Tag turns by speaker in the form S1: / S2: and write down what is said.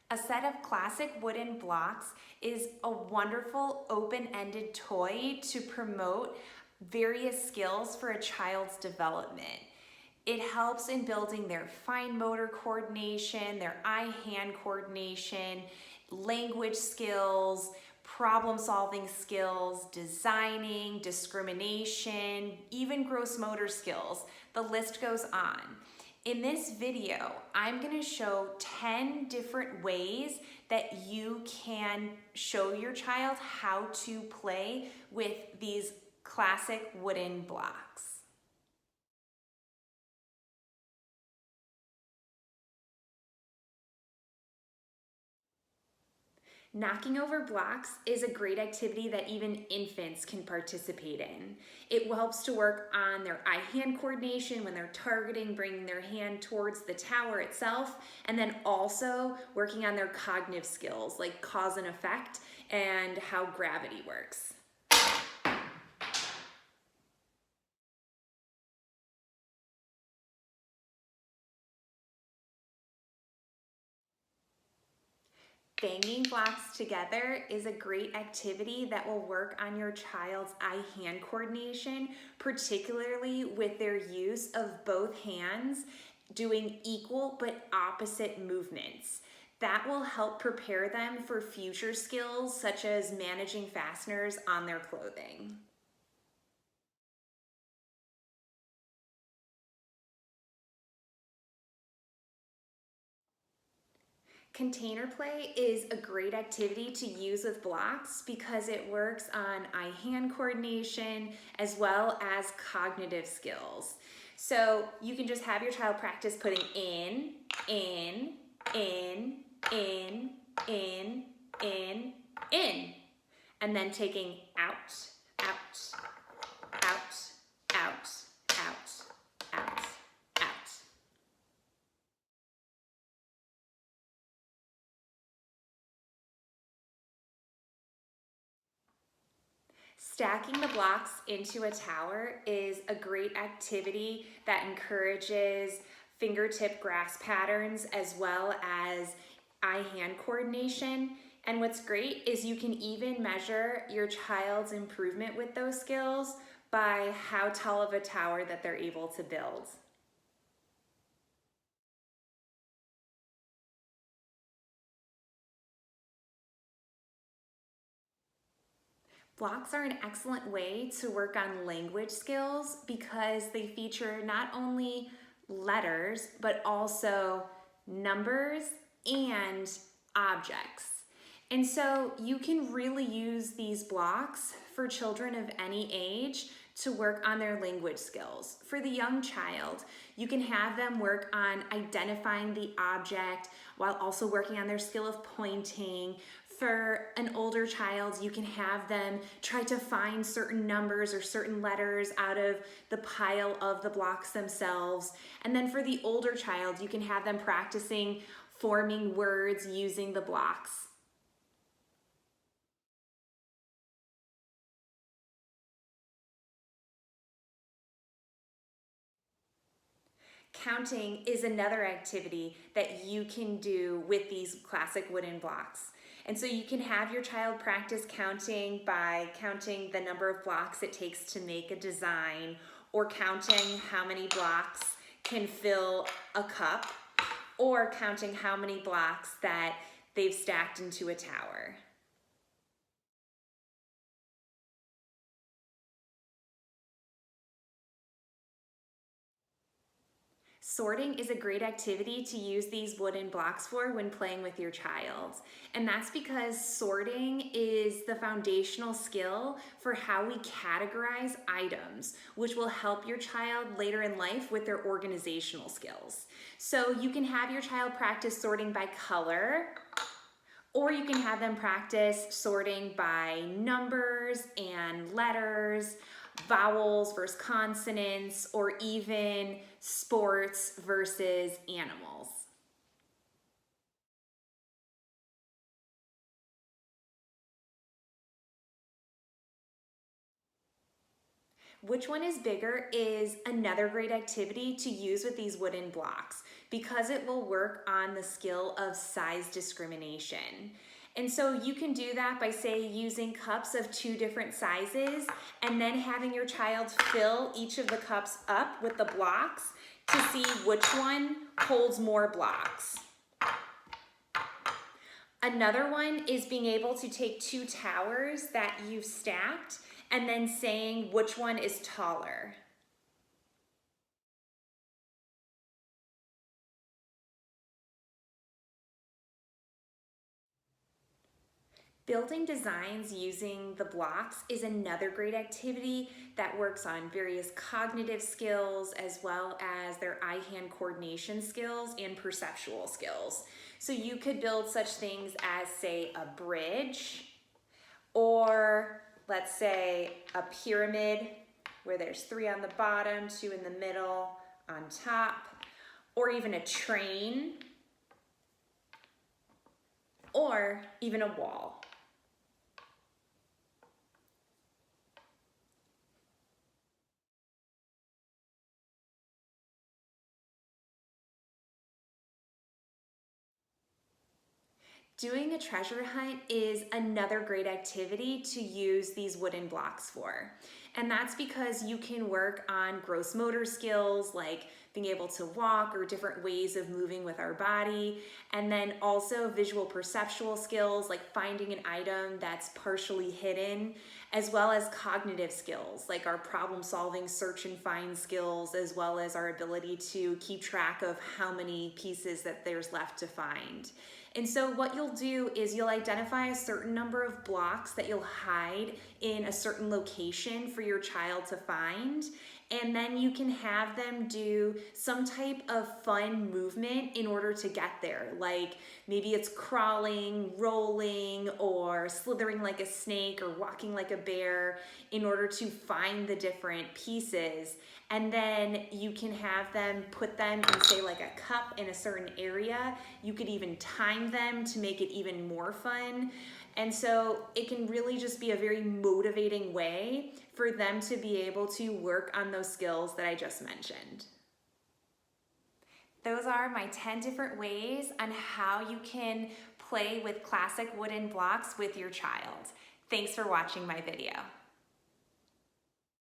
S1: A set of classic wooden blocks is a wonderful open-ended toy to promote various skills for a child's development. It helps in building their fine motor coordination, their eye-hand coordination, language skills, problem-solving skills, designing, discrimination, even gross motor skills. The list goes on. In this video, I'm going to show 10 different ways that you can show your child how to play with these classic wooden blocks. Knocking over blocks is a great activity that even infants can participate in. It helps to work on their eye-hand coordination when they're targeting, bringing their hand towards the tower itself, and then also working on their cognitive skills like cause and effect and how gravity works. Banging blocks together is a great activity that will work on your child's eye-hand coordination, particularly with their use of both hands doing equal but opposite movements. That will help prepare them for future skills such as managing fasteners on their clothing. Container play is a great activity to use with blocks because it works on eye-hand coordination as well as cognitive skills. So you can just have your child practice putting in, in, in, in, in, in, in, and then taking out, out, out, out, out, out, out. Stacking the blocks into a tower is a great activity that encourages fingertip grasp patterns as well as eye-hand coordination. And what's great is you can even measure your child's improvement with those skills by how tall of a tower that they're able to build. Blocks are an excellent way to work on language skills because they feature not only letters, but also numbers and objects. And so you can really use these blocks for children of any age to work on their language skills. For the young child, you can have them work on identifying the object while also working on their skill of pointing. For an older child, you can have them try to find certain numbers or certain letters out of the pile of the blocks themselves. And then for the older child, you can have them practicing forming words using the blocks. Counting is another activity that you can do with these classic wooden blocks. And so you can have your child practice counting by counting the number of blocks it takes to make a design, or counting how many blocks can fill a cup, or counting how many blocks that they've stacked into a tower. Sorting is a great activity to use these wooden blocks for when playing with your child. And that's because sorting is the foundational skill for how we categorize items, which will help your child later in life with their organizational skills. So you can have your child practice sorting by color, or you can have them practice sorting by numbers and letters, vowels versus consonants, or even sports versus animals. Which one is bigger is another great activity to use with these wooden blocks because it will work on the skill of size discrimination. And so you can do that by, say, using cups of 2 different sizes and then having your child fill each of the cups up with the blocks to see which one holds more blocks. Another one is being able to take 2 towers that you've stacked and then saying which one is taller. Building designs using the blocks is another great activity that works on various cognitive skills as well as their eye-hand coordination skills and perceptual skills. So you could build such things as, say, a bridge, or let's say a pyramid where there's 3 on the bottom, 2 in the middle, on top, or even a train, or even a wall. Doing a treasure hunt is another great activity to use these wooden blocks for. And that's because you can work on gross motor skills like being able to walk or different ways of moving with our body, and then also visual perceptual skills like finding an item that's partially hidden, as well as cognitive skills like our problem solving, search and find skills, as well as our ability to keep track of how many pieces that there's left to find. And so what you'll do is you'll identify a certain number of blocks that you'll hide in a certain location for your child to find, and then you can have them do some type of fun movement in order to get there. Like maybe it's crawling, rolling, or slithering like a snake, or walking like a bear in order to find the different pieces. And then you can have them put them in, say, like a cup in a certain area. You could even time them to make it even more fun. And so it can really just be a very motivating way for them to be able to work on those skills that I just mentioned. Those are my 10 different ways on how you can play with classic wooden blocks with your child. Thanks for watching my video.